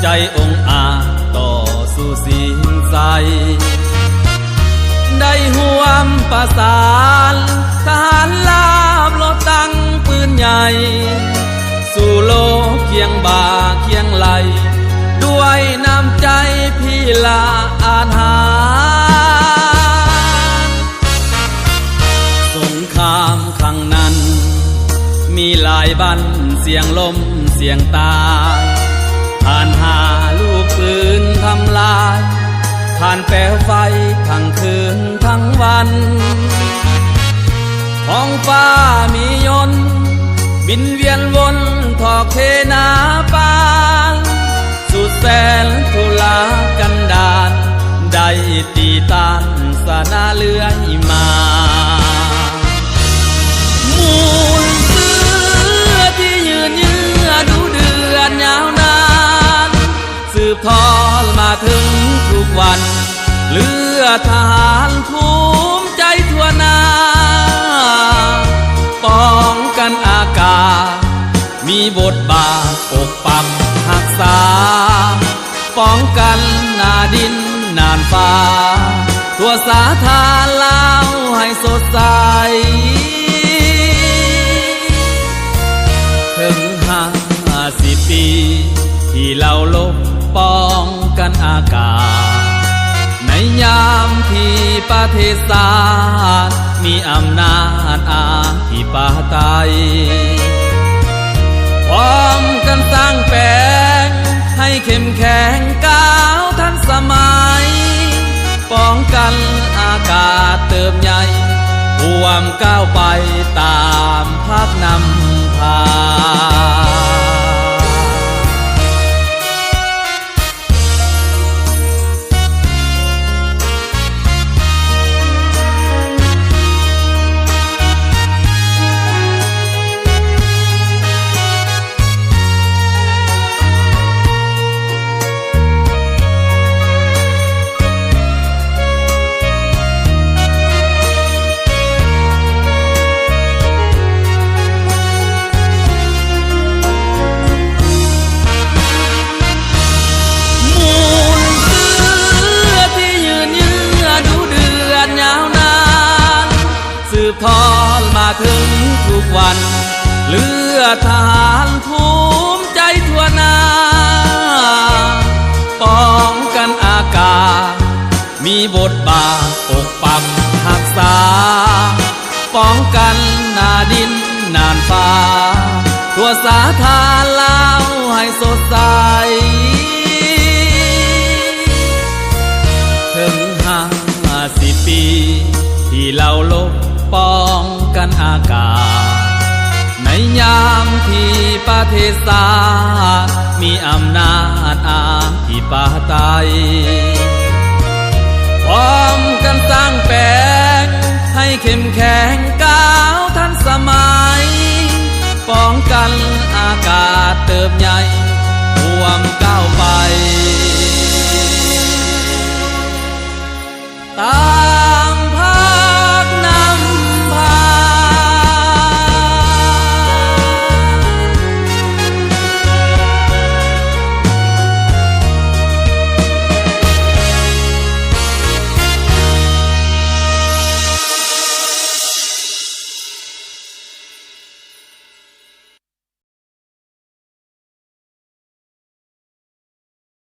ใจองอาจต่อสู้สิ่งใสได้ห่วมประสานทหารลาบรถตั้งปืนใหญ่สู่โลกเคียงบ่าเคียงไหลด้วยน้ำใจพี่ละอาหารสงครามครั้งนั้นมีหลายบันเสียงลมเสียงตายผ่านหาลูกปืนทำลายผ่านแปลวไฟทั้งคืนทั้งวันท้องฟ้ามียนต์บินเวียนวนทอเทนาปานสุดแสนทุลากันดารได้ตีตานสนาเลื่อยมามูลเสือที่ยืนเยื้อดูเดือดยาวนานสืบทอดมาถึงทุกวันเลือดทหารภูมิใจทั่วหน้าป้องกันอากาศมีบทบาทปกปักรักษาป้องกันนาดินนานฟ้าทั่วสาธารลาวให้สดใสถึง50 ปีที่เราลบป้องกันอากาศในยามที่ประเทศชาติมีอำนาจอธิปไตยพร้อมกันสร้างแปลงให้เข้มแข็งก้าวทันสมัยป้องกันอากาศเติมใหญ่ร่วมก้าวไปตามภาพนำพาทอดมาถึงทุกวันเลือดทหารภูมิใจทั่วหน้าป้องกันอากาศมีบทบาทปกปักรักษาป้องกันนาดินนานฟ้าทั่วสาธารลาวให้สดใสถึง50 ปีที่เราลบป้องกันอากาศในยามที่ประเทศชาติมีอำนาจอธิปไตยพร้อมกันสร้างแปลงให้เข้มแข็งก้าวทันสมัยป้องกันอากาศเติบใหญ่